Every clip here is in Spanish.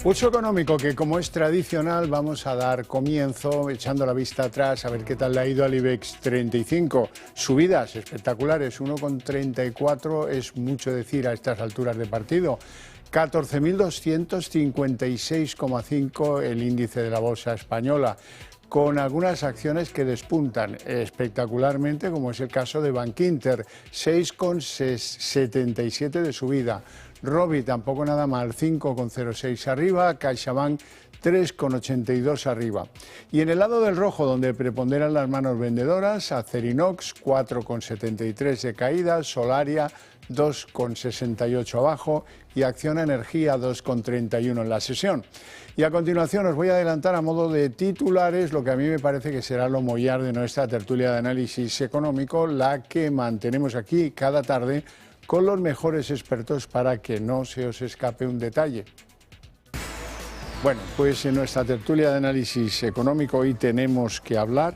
Pulso económico que, como es tradicional, vamos a dar comienzo echando la vista atrás a ver qué tal le ha ido al IBEX 35. Subidas espectaculares, 1,34 es mucho decir a estas alturas de partido. 14.256,5 el índice de la bolsa española, con algunas acciones que despuntan espectacularmente, como es el caso de Bankinter, 6,77 de subida. Robi tampoco nada mal, 5,06 arriba, CaixaBank 3,82 arriba. Y en el lado del rojo, donde preponderan las manos vendedoras, Acerinox 4,73 de caída, Solaria 2,68 abajo y Acciona Energía 2,31 en la sesión. Y a continuación os voy a adelantar a modo de titulares lo que a mí me parece que será lo mollar de nuestra tertulia de análisis económico, la que mantenemos aquí cada tarde con los mejores expertos para que no se os escape un detalle. Bueno, pues en nuestra tertulia de análisis económico hoy tenemos que hablar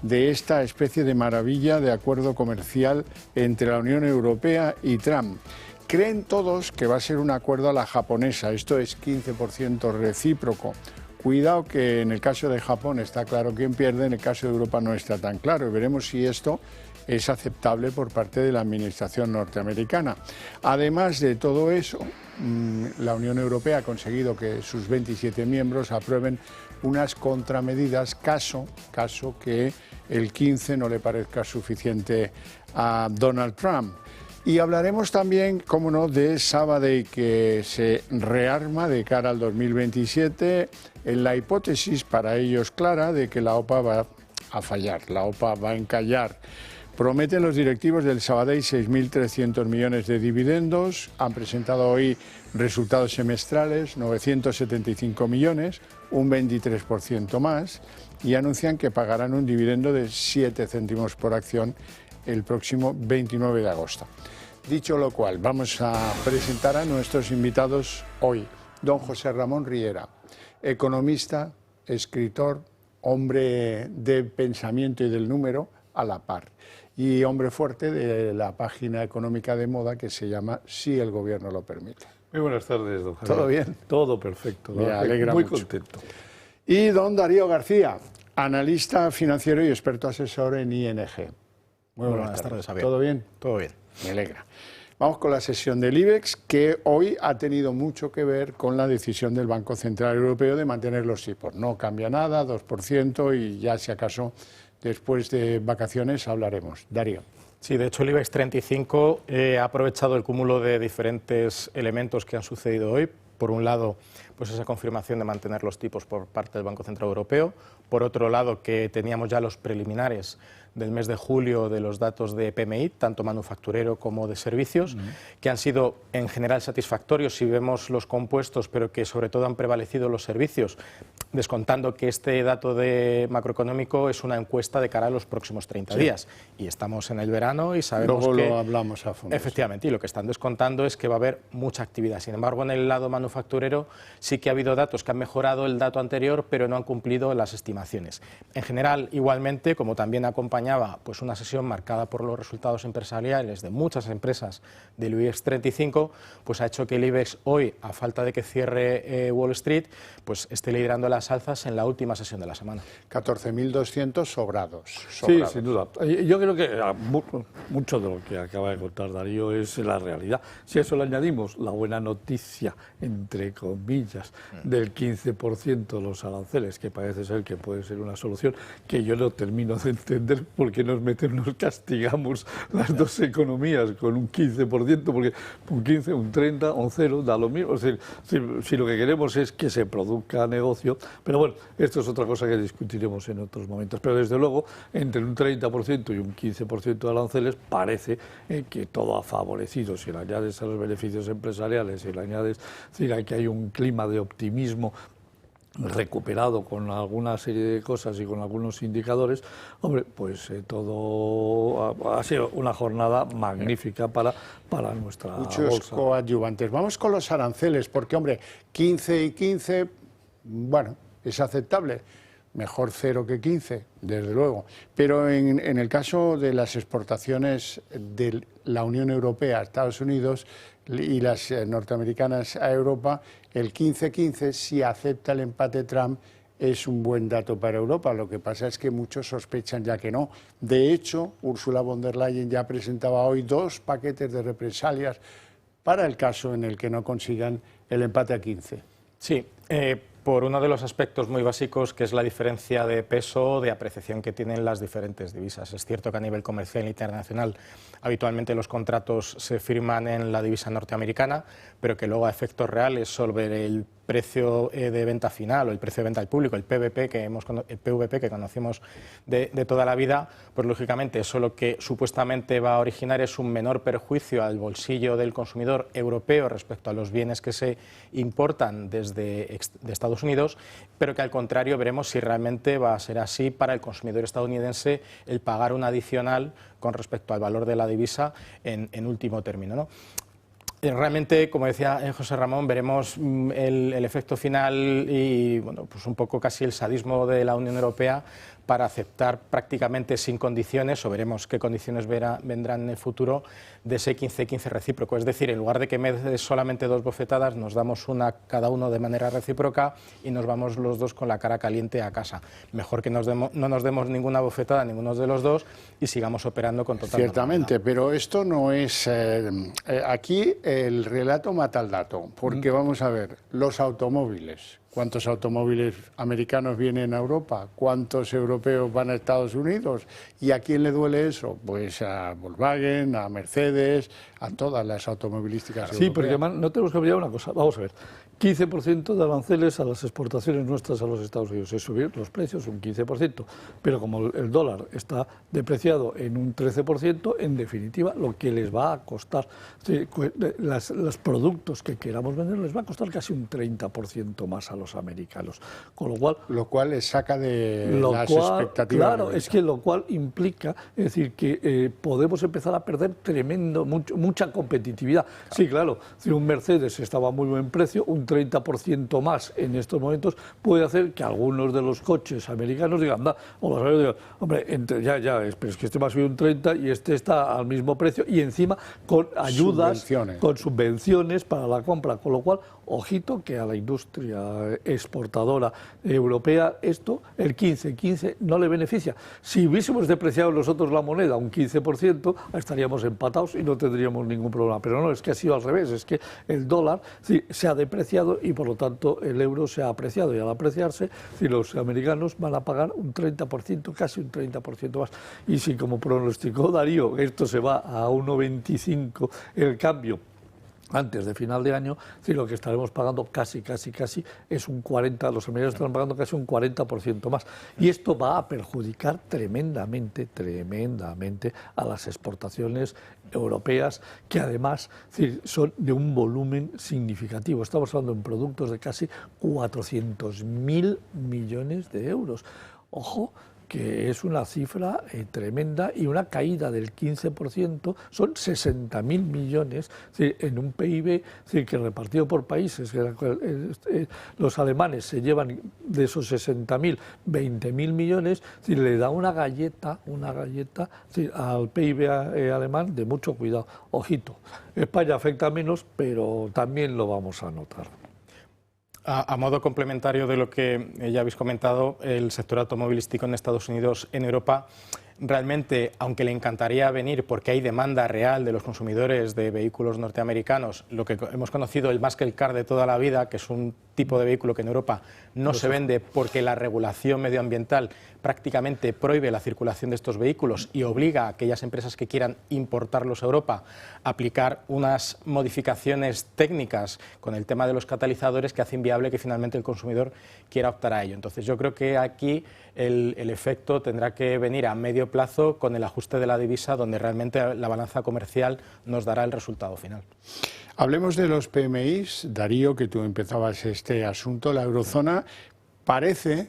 de esta especie de maravilla de acuerdo comercial entre la Unión Europea y Trump. Creen todos que va a ser un acuerdo a la japonesa, esto es 15% recíproco. Cuidado que en el caso de Japón está claro quién pierde, en el caso de Europa no está tan claro y veremos si esto es aceptable por parte de la administración norteamericana. Además de todo eso, la Unión Europea ha conseguido que sus 27 miembros aprueben unas contramedidas caso que el 15 no le parezca suficiente a Donald Trump. Y hablaremos también, cómo no, de Sabadell, que se rearma de cara al 2027 en la hipótesis para ellos clara de que la OPA va a fallar, la OPA va a encallar. Prometen los directivos del Sabadell 6.300 millones de dividendos, han presentado hoy resultados semestrales, 975 millones, un 23% más, y anuncian que pagarán un dividendo de 7 céntimos por acción el próximo 29 de agosto. Dicho lo cual, vamos a presentar a nuestros invitados hoy. Don José Ramón Riera, economista, escritor, hombre de pensamiento y del número a la par, y hombre fuerte de la página económica de moda que se llama Si el Gobierno lo permite. Muy buenas tardes, don Javier. ¿Todo bien? Todo perfecto. Me alegra muy mucho. contento. Y don Darío García, analista financiero y experto asesor en ING. Muy buenas tardes, Javier. ¿Todo bien? Todo bien. Me alegra. Vamos con la sesión del IBEX, que hoy ha tenido mucho que ver con la decisión del Banco Central Europeo de mantener los tipos. No cambia nada, 2%, y ya si acaso después de vacaciones hablaremos. Darío. Sí, de hecho el IBEX 35 ha aprovechado el cúmulo de diferentes elementos que han sucedido hoy. Por un lado, pues esa confirmación de mantener los tipos por parte del Banco Central Europeo. Por otro lado, que teníamos ya los preliminares del mes de julio de los datos de PMI, tanto manufacturero como de servicios, que han sido en general satisfactorios si vemos los compuestos, pero que sobre todo han prevalecido los servicios, descontando que este dato de macroeconómico es una encuesta de cara a los próximos 30 días. Y estamos en el verano y sabemos Luego que... lo hablamos a fondo. Efectivamente, y lo que están descontando es que va a haber mucha actividad. Sin embargo, en el lado manufacturero sí que ha habido datos que han mejorado el dato anterior, pero no han cumplido las estimaciones. En general, igualmente, como también acompañaba pues una sesión marcada por los resultados empresariales de muchas empresas del IBEX 35, pues ha hecho que el IBEX hoy, a falta de que cierre Wall Street, pues esté liderando las alzas en la última sesión de la semana. 14.200 sobrados. Sí, sin duda. Yo creo que mucho de lo que acaba de contar Darío es la realidad. Si a eso le añadimos la buena noticia, entre comillas, del 15% de los aranceles, que parece ser que puede ser una solución, que yo no termino de entender por qué nos castigamos las dos economías con un 15%, porque un 15, un 30, un 0, da lo mismo. Es decir, si lo que queremos es que se produzca negocio, pero bueno, esto es otra cosa que discutiremos en otros momentos. Pero desde luego, entre un 30% y un 15% de aranceles, parece que todo ha favorecido. Si le añades a los beneficios empresariales, si le añades a que hay un clima de optimismo recuperado con alguna serie de cosas y con algunos indicadores, hombre, pues todo ha sido una jornada magnífica para nuestra Muchos bolsa. Coadyuvantes. Vamos con los aranceles, porque, hombre, 15 y 15, bueno, es aceptable. mejor 0 que 15, desde luego. Pero en el caso de las exportaciones de la Unión Europea a Estados Unidos y las norteamericanas a Europa, el 15-15, si acepta el empate Trump, es un buen dato para Europa. Lo que pasa es que muchos sospechan ya que no. De hecho, Ursula von der Leyen ya presentaba hoy 2 paquetes de represalias para el caso en el que no consigan el empate a 15. Sí, por uno de los aspectos muy básicos, que es la diferencia de peso, de apreciación que tienen las diferentes divisas. Es cierto que a nivel comercial internacional habitualmente los contratos se firman en la divisa norteamericana, pero que luego a efectos reales sobre el precio de venta final o el precio de venta al público, el PVP que conocemos de toda la vida, pues lógicamente eso lo que supuestamente va a originar es un menor perjuicio al bolsillo del consumidor europeo respecto a los bienes que se importan de Estados Unidos, pero que al contrario veremos si realmente va a ser así para el consumidor estadounidense el pagar un adicional con respecto al valor de la divisa en último término, ¿no? Realmente, como decía José Ramón, veremos el efecto final y bueno, pues un poco casi el sadismo de la Unión Europea para aceptar prácticamente sin condiciones, o veremos qué condiciones vendrán en el futuro, de ese 15-15 recíproco. Es decir, en lugar de que me des solamente 2 bofetadas, nos damos una cada uno de manera recíproca y nos vamos los dos con la cara caliente a casa. Mejor que no nos demos ninguna bofetada, ninguno de los dos, y sigamos operando con total Ciertamente, normalidad. pero esto no es... aquí el relato mata al dato, porque vamos a ver, los automóviles... ¿Cuántos automóviles americanos vienen a Europa? ¿Cuántos europeos van a Estados Unidos? ¿Y a quién le duele eso? Pues a Volkswagen, a Mercedes, a todas las automovilísticas Sí, europeas. porque además no tenemos que olvidar una cosa. Vamos a ver, 15% de aranceles a las exportaciones nuestras a los Estados Unidos. Es subir los precios un 15%. Pero como el dólar está depreciado en un 13%, en definitiva, lo que les va a costar, los productos que queramos vender, les va a costar casi un 30% más a los americanos. Con lo cual les saca de las expectativas. Claro, es que lo cual implica, es decir, que podemos empezar a perder mucha competitividad. Sí, claro, si un Mercedes estaba a muy buen precio, un 30% más en estos momentos puede hacer que algunos de los coches americanos digan, hombre, pero es que este me ha subido un 30 y este está al mismo precio y encima con ayudas, con subvenciones para la compra, con lo cual, ojito que a la industria exportadora europea esto, el 15 no le beneficia. Si hubiésemos depreciado nosotros la moneda un 15%, estaríamos empatados y no tendríamos ningún problema. Pero no, es que ha sido al revés, es que el dólar se ha depreciado y por lo tanto el euro se ha apreciado, y al apreciarse, los americanos van a pagar un 30%, casi un 30% más. Y si, como pronosticó Darío, esto se va a 1,25 el cambio antes de final de año, lo que estaremos pagando casi es un 40%, los americanos estarán pagando casi un 40% más. Y esto va a perjudicar tremendamente a las exportaciones europeas, que además son de un volumen significativo. Estamos hablando en productos de casi 400.000 millones de euros. Ojo, que es una cifra tremenda, y una caída del 15% son 60.000 millones en un PIB que repartido por países, los alemanes se llevan de esos 60.000 20.000 millones, le da una galleta al PIB alemán de mucho cuidado. Ojito, España afecta menos, pero también lo vamos a notar. A modo complementario de lo que ya habéis comentado, el sector automovilístico en Estados Unidos, en Europa, realmente, aunque le encantaría venir porque hay demanda real de los consumidores de vehículos norteamericanos, lo que hemos conocido el muscle car de toda la vida, que es un tipo de vehículo que en Europa no se vende porque la regulación medioambiental prácticamente prohíbe la circulación de estos vehículos y obliga a aquellas empresas que quieran importarlos a Europa a aplicar unas modificaciones técnicas con el tema de los catalizadores que hace inviable que finalmente el consumidor quiera optar a ello. Entonces yo creo que aquí el efecto tendrá que venir a medio plazo con el ajuste de la divisa, donde realmente la balanza comercial nos dará el resultado final. Hablemos de los PMIs, Darío, que tú empezabas este asunto. La eurozona parece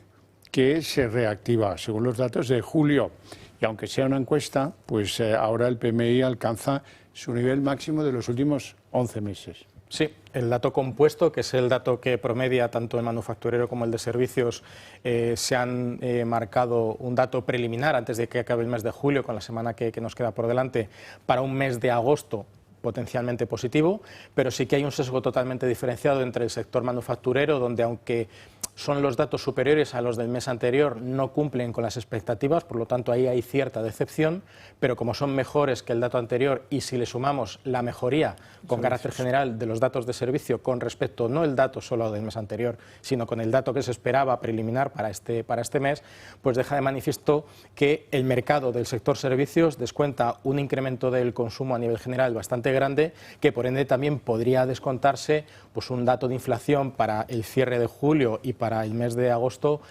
que se reactiva, según los datos de julio. Y aunque sea una encuesta, pues ahora el PMI alcanza su nivel máximo de los últimos 11 meses. Sí, el dato compuesto, que es el dato que promedia tanto el manufacturero como el de servicios, se han marcado un dato preliminar antes de que acabe el mes de julio, con la semana que nos queda por delante, para un mes de agosto potencialmente positivo, pero sí que hay un sesgo totalmente diferenciado entre el sector manufacturero, donde aunque son los datos superiores a los del mes anterior, no cumplen con las expectativas, por lo tanto ahí hay cierta decepción, pero como son mejores que el dato anterior y si le sumamos la mejoría con carácter general de los datos de servicio con respecto, no el dato solo del mes anterior, sino con el dato que se esperaba preliminar para este mes, pues deja de manifiesto que el mercado del sector servicios descuenta un incremento del consumo a nivel general bastante grande, que por ende también podría descontarse pues un dato de inflación para el cierre de julio y para el mes de agosto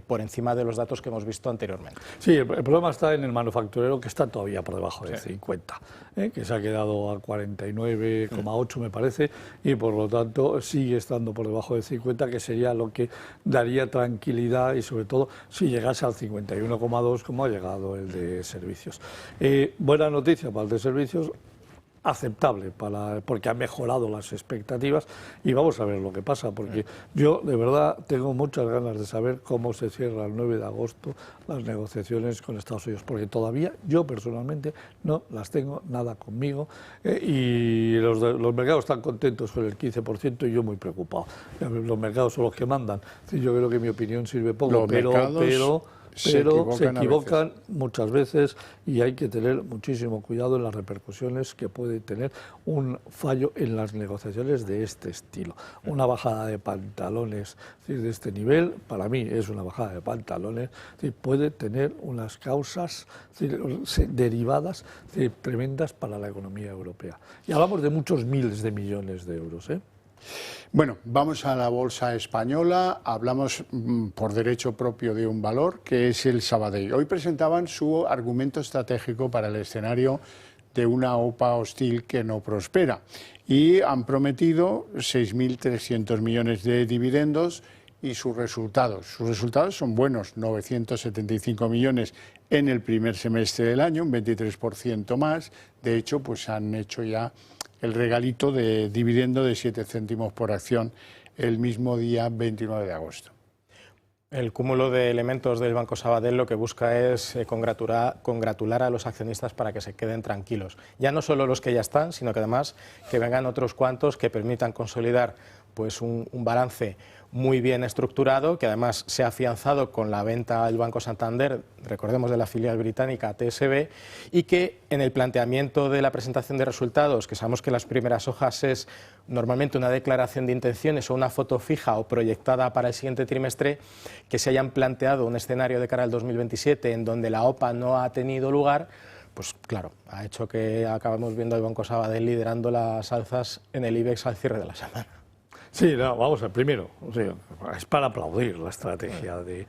por encima de los datos que hemos visto anteriormente. Sí, el problema está en el manufacturero, que está todavía por debajo de 50, que se ha quedado a 49,8 me parece, y por lo tanto sigue estando por debajo de 50, que sería lo que daría tranquilidad, y sobre todo si llegase al 51,2 como ha llegado el de servicios. Buena noticia para el de servicios, aceptable porque ha mejorado las expectativas, y vamos a ver lo que pasa, porque yo de verdad tengo muchas ganas de saber cómo se cierra el 9 de agosto las negociaciones con Estados Unidos, porque todavía yo personalmente no las tengo nada conmigo, y los mercados están contentos con el 15% y yo muy preocupado. Los mercados son los que mandan. Yo creo que mi opinión sirve poco, pero se equivocan muchas veces, y hay que tener muchísimo cuidado en las repercusiones que puede tener un fallo en las negociaciones de este estilo. Una bajada de pantalones de este nivel, para mí es una bajada de pantalones, puede tener unas causas derivadas tremendas para la economía europea. Y hablamos de muchos miles de millones de euros, ¿eh? Bueno, vamos a la bolsa española, hablamos por derecho propio de un valor, que es el Sabadell. Hoy presentaban su argumento estratégico para el escenario de una OPA hostil que no prospera, y han prometido 6.300 millones de dividendos y sus resultados. Sus resultados son buenos, 975 millones en el primer semestre del año, un 23% más. De hecho, pues han hecho ya el regalito de dividendo de 7 céntimos por acción el mismo día 29 de agosto. El cúmulo de elementos del Banco Sabadell lo que busca es congratular a los accionistas para que se queden tranquilos. Ya no solo los que ya están, sino que además que vengan otros cuantos que permitan consolidar pues un balance muy bien estructurado, que además se ha afianzado con la venta al Banco Santander, recordemos, de la filial británica TSB, y que en el planteamiento de la presentación de resultados, que sabemos que las primeras hojas es normalmente una declaración de intenciones o una foto fija o proyectada para el siguiente trimestre, que se hayan planteado un escenario de cara al 2027 en donde la OPA no ha tenido lugar, pues claro, ha hecho que acabemos viendo al Banco Sabadell liderando las alzas en el IBEX al cierre de la semana. Sí, no, vamos a ver, primero, o sea, es para aplaudir la estrategia del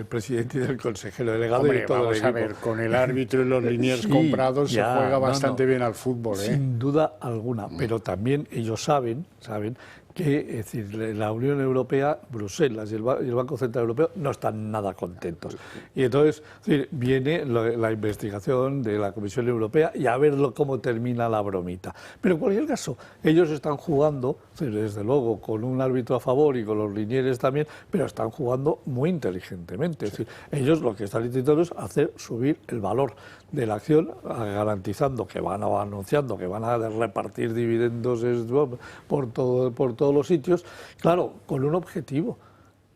presidente y del consejero delegado. Hombre, y todo vamos el a ver, con el árbitro y los liniers comprados se juega bastante bien al fútbol, ¿eh? Sin duda alguna, pero también ellos saben que, es decir, la Unión Europea, Bruselas y el Banco Central Europeo no están nada contentos. Y entonces, es decir, viene la investigación de la Comisión Europea y a ver cómo termina la bromita. Pero en cualquier caso, ellos están jugando, desde luego, con un árbitro a favor y con los linieres también, pero están jugando muy inteligentemente. Es decir, ellos lo que están intentando es hacer subir el valor de la acción, garantizando que anunciando que van a repartir dividendos por todos los sitios, claro, con un objetivo: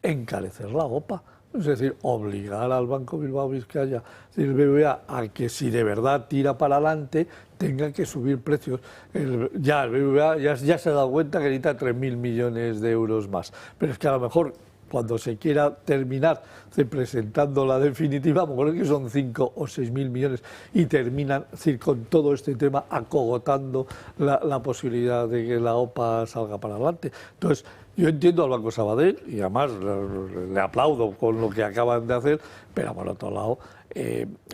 encarecer la OPA. Es decir, obligar al Banco Bilbao Vizcaya, el BBVA, a que si de verdad tira para adelante tenga que subir precios. El BBVA ya se ha dado cuenta que necesita 3.000 millones de euros más. Pero es que a lo mejor, cuando se quiera terminar presentando la definitiva, creo que son 5 o 6.000 millones, y terminan, es decir, con todo este tema acogotando la posibilidad de que la OPA salga para adelante. Entonces, yo entiendo al Banco Sabadell y además le aplaudo con lo que acaban de hacer, pero por otro lado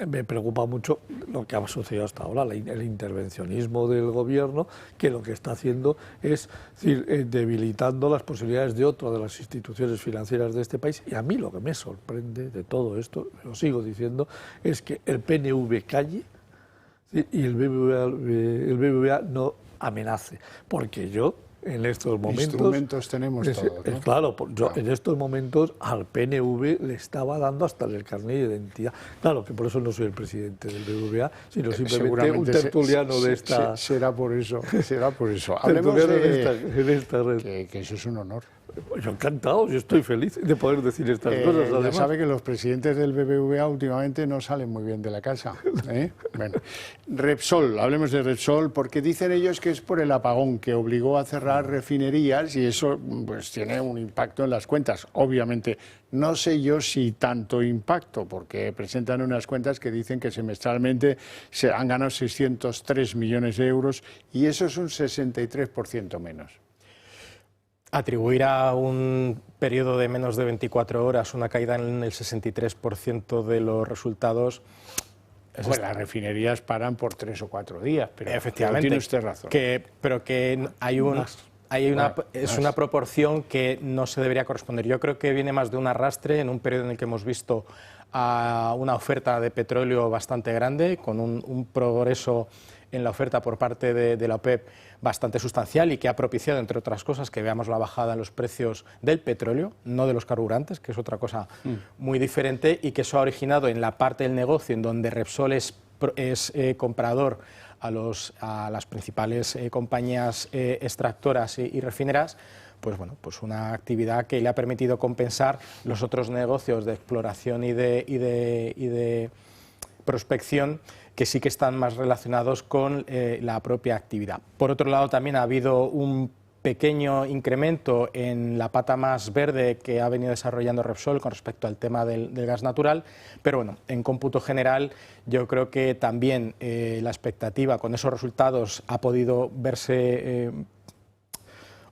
me preocupa mucho lo que ha sucedido hasta ahora, el intervencionismo del gobierno, que lo que está haciendo es decir, debilitando las posibilidades de otra de las instituciones financieras de este país. Y a mí lo que me sorprende de todo esto, lo sigo diciendo, es que el PNV calle y el BBVA no amenace, porque yo en estos momentos... Instrumentos tenemos todos, ¿no? Claro, yo en estos momentos al PNV le estaba dando hasta el carnet de identidad. Claro, que por eso no soy el presidente del BBVA, sino simplemente un tertuliano de esta... Será por eso, será por eso. Hablemos en esta red. Que eso es un honor. Yo encantado, yo estoy feliz de poder decir estas cosas. Ya Además, sabe que los presidentes del BBVA últimamente no salen muy bien de la casa. Bueno, Repsol, hablemos de Repsol, porque dicen ellos que es por el apagón que obligó a cerrar refinerías y eso pues tiene un impacto en las cuentas. Obviamente, no sé yo si tanto impacto, porque presentan unas cuentas que dicen que semestralmente se han ganado 603 millones de euros y eso es un 63% menos. Atribuir a un periodo de menos de 24 horas una caída en el 63% de los resultados... Pues las refinerías paran por 3 o 4 días, pero efectivamente, tiene usted razón. Pero que hay una proporción que no se debería corresponder. Yo creo que viene más de un arrastre en un periodo en el que hemos visto una oferta de petróleo bastante grande, con un progreso en la oferta por parte de la OPEP bastante sustancial y que ha propiciado, entre otras cosas, que veamos la bajada en los precios del petróleo, no de los carburantes, que es otra cosa muy diferente, y que eso ha originado en la parte del negocio en donde Repsol es comprador a las principales compañías extractoras y refineras, pues bueno, pues una actividad que le ha permitido compensar los otros negocios de exploración y de prospección que sí que están más relacionados con la propia actividad. Por otro lado, también ha habido un pequeño incremento en la pata más verde que ha venido desarrollando Repsol con respecto al tema del gas natural, pero bueno, en cómputo general yo creo que también la expectativa con esos resultados ha podido verse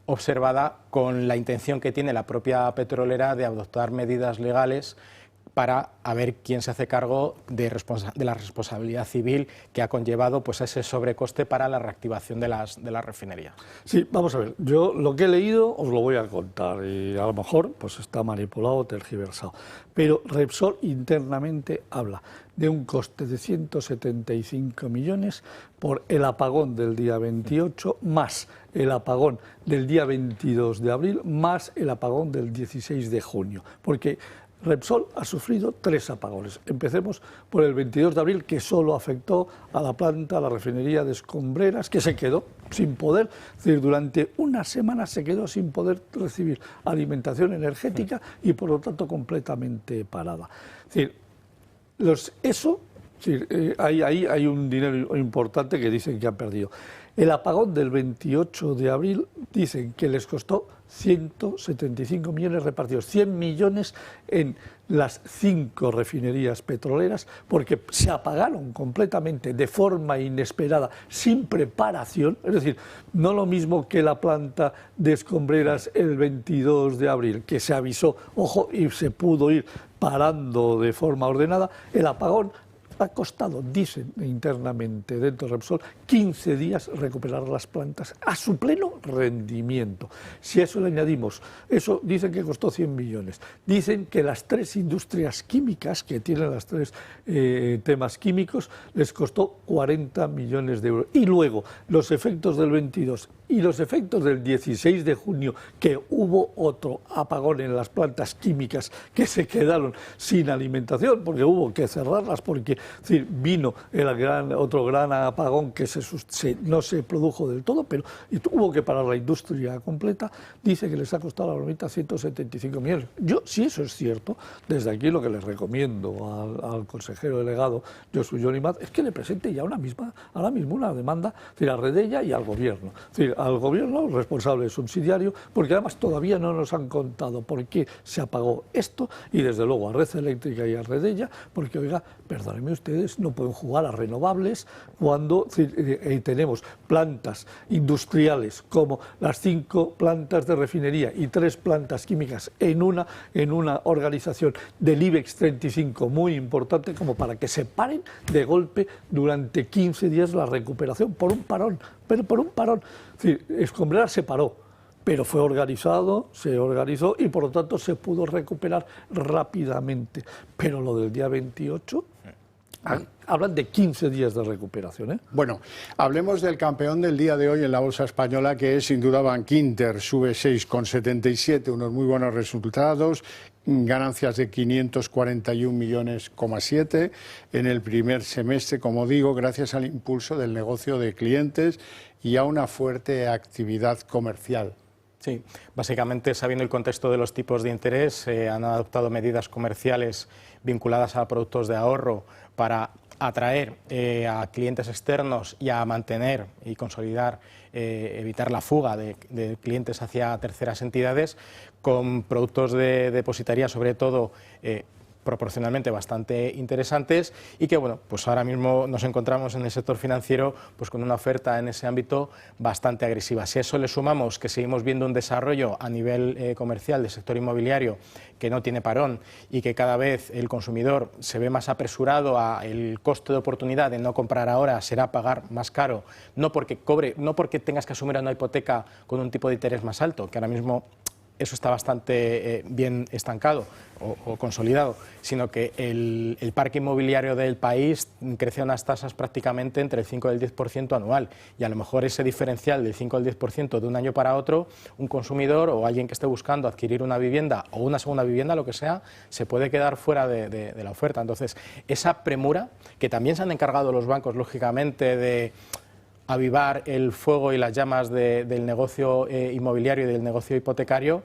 observada con la intención que tiene la propia petrolera de adoptar medidas legales para a ver quién se hace cargo de la responsabilidad civil que ha conllevado pues ese sobrecoste para la reactivación de las refinerías. Sí, vamos a ver, yo lo que he leído os lo voy a contar y a lo mejor pues está manipulado, tergiversado, pero Repsol internamente habla de un coste de 175 millones por el apagón del día 28 más el apagón del día 22 de abril más el apagón del 16 de junio, porque Repsol ha sufrido 3 apagones. Empecemos por el 22 de abril, que solo afectó a la planta, a la refinería de Escombreras, que se quedó sin poder, es decir, durante una semana se quedó sin poder recibir alimentación energética y por lo tanto completamente parada. Es decir, hay un dinero importante que dicen que han perdido. El apagón del 28 de abril dicen que les costó 175 millones repartidos, 100 millones en las 5 refinerías petroleras, porque se apagaron completamente de forma inesperada, sin preparación, es decir, no lo mismo que la planta de Escombreras el 22 de abril, que se avisó, ojo, y se pudo ir parando de forma ordenada. El apagón ha costado, dicen internamente dentro de Repsol, 15 días recuperar las plantas a su pleno rendimiento. Si a eso le añadimos, eso dicen que costó 100 millones. Dicen que las 3 industrias químicas, que tienen las 3 temas químicos, les costó 40 millones de euros. Y luego, los efectos del 22 y los efectos del 16 de junio, que hubo otro apagón en las plantas químicas que se quedaron sin alimentación, porque hubo que cerrarlas, porque vino otro gran apagón que no se produjo del todo, pero hubo que parar la industria completa. Dice que les ha costado la bromita 175 millones. Yo, si eso es cierto, desde aquí lo que les recomiendo al consejero delegado Josu Jon Imaz es que le presente ya ahora mismo una demanda a Redella y al gobierno. Al gobierno responsable subsidiario, porque además todavía no nos han contado por qué se apagó esto, y desde luego a Red Eléctrica y a Redella, porque oiga, perdónenme ustedes, no pueden jugar a renovables cuando tenemos plantas industriales como las 5 plantas de refinería y 3 plantas químicas en una organización del IBEX 35 muy importante como para que se paren de golpe durante 15 días la recuperación por un parón, pero por un parón. Es decir, Escombreras se paró, pero se organizó y por lo tanto se pudo recuperar rápidamente. Pero lo del día 28, Hablan de 15 días de recuperación, ¿eh? Bueno, hablemos del campeón del día de hoy en la bolsa española, que es sin duda Bankinter, sube 6,77, unos muy buenos resultados, ganancias de 541,7 millones en el primer semestre, como digo, gracias al impulso del negocio de clientes y a una fuerte actividad comercial. Sí, básicamente, sabiendo el contexto de los tipos de interés, han adoptado medidas comerciales vinculadas a productos de ahorro para atraer a clientes externos y a mantener y consolidar, evitar la fuga de clientes hacia terceras entidades, con productos de depositaría, sobre todo, proporcionalmente bastante interesantes, y que bueno, pues ahora mismo nos encontramos en el sector financiero pues con una oferta en ese ámbito bastante agresiva. Si a eso le sumamos que seguimos viendo un desarrollo a nivel comercial del sector inmobiliario que no tiene parón y que cada vez el consumidor se ve más apresurado a el costo de oportunidad de no comprar ahora será pagar más caro, no porque tengas que asumir una hipoteca con un tipo de interés más alto, que ahora mismo eso está bastante bien estancado o consolidado, sino que el parque inmobiliario del país crece a unas tasas prácticamente entre el 5 y el 10% anual, y a lo mejor ese diferencial del 5 al 10% de un año para otro, un consumidor o alguien que esté buscando adquirir una vivienda o una segunda vivienda, lo que sea, se puede quedar fuera de la oferta. Entonces, esa premura, que también se han encargado los bancos, lógicamente, de avivar el fuego y las llamas del negocio inmobiliario y del negocio hipotecario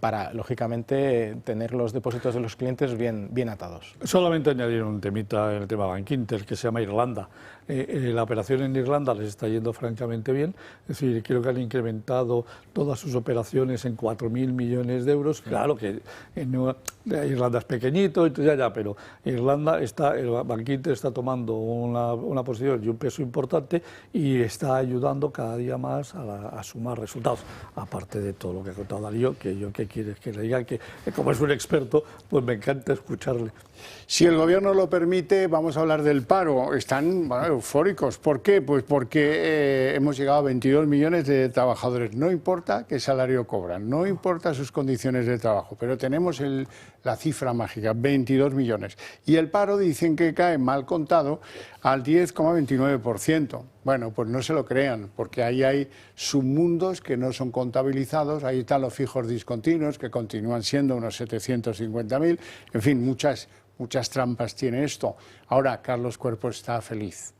para, lógicamente, tener los depósitos de los clientes bien atados. Solamente añadir un temita en el tema Bankinter, que se llama Irlanda. La operación en Irlanda les está yendo francamente bien, es decir, creo que han incrementado todas sus operaciones en 4.000 millones de euros. Claro que Irlanda es pequeño, pero Irlanda el Bankinter está tomando una posición y un peso importante y está ayudando cada día más a sumar resultados, aparte de todo lo que ha contado Darío, que yo qué quieres que le diga, que como es un experto, pues me encanta escucharle. Si el gobierno lo permite, vamos a hablar del paro. Están eufóricos. ¿Por qué? Pues porque hemos llegado a 22 millones de trabajadores. No importa qué salario cobran, no importa sus condiciones de trabajo, pero tenemos la cifra mágica, 22 millones. Y el paro dicen que cae, mal contado, al 10,29%. Bueno, pues no se lo crean, porque ahí hay submundos que no son contabilizados, ahí están los fijos discontinuos, que continúan siendo unos 750.000, en fin, muchas trampas tiene esto. Ahora, Carlos Cuerpo está feliz.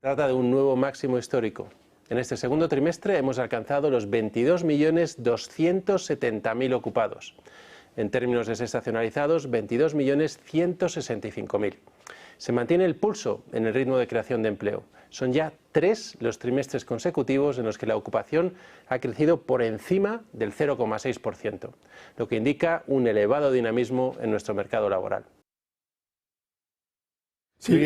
Trata de un nuevo máximo histórico. En este segundo trimestre hemos alcanzado los 22.270.000 ocupados. En términos desestacionalizados, 22.165.000. Se mantiene el pulso en el ritmo de creación de empleo. Son ya 3 los trimestres consecutivos en los que la ocupación ha crecido por encima del 0,6%, lo que indica un elevado dinamismo en nuestro mercado laboral. Sí,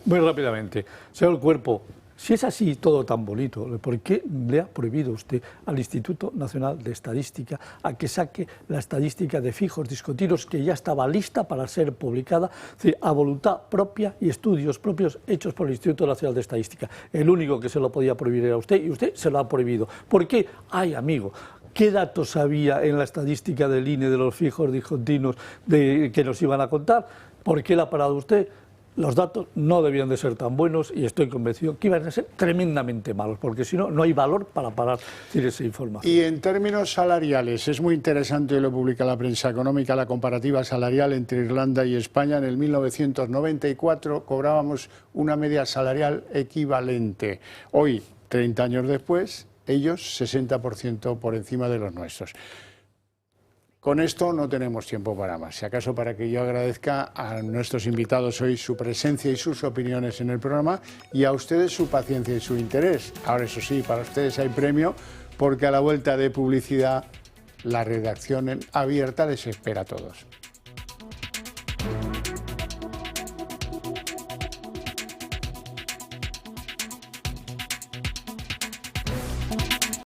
muy rápidamente. Señor Cuerpo, si es así todo tan bonito, ¿por qué le ha prohibido usted al Instituto Nacional de Estadística a que saque la estadística de fijos discontinuos que ya estaba lista para ser publicada, es decir, a voluntad propia y estudios propios hechos por el Instituto Nacional de Estadística? El único que se lo podía prohibir era usted y usted se lo ha prohibido. ¿Por qué? Ay, amigo, ¿qué datos había en la estadística del INE de los fijos discontinuos que nos iban a contar? ¿Por qué la ha parado usted? Los datos no debían de ser tan buenos y estoy convencido que iban a ser tremendamente malos, porque si no, no hay valor para parar esa información. Y en términos salariales, es muy interesante, lo publica la prensa económica, la comparativa salarial entre Irlanda y España. En el 1994 cobrábamos una media salarial equivalente. Hoy, 30 años después, ellos 60% por encima de los nuestros. Con esto no tenemos tiempo para más. Si acaso para que yo agradezca a nuestros invitados hoy su presencia y sus opiniones en el programa y a ustedes su paciencia y su interés. Ahora, eso sí, para ustedes hay premio porque a la vuelta de publicidad la redacción abierta les espera a todos.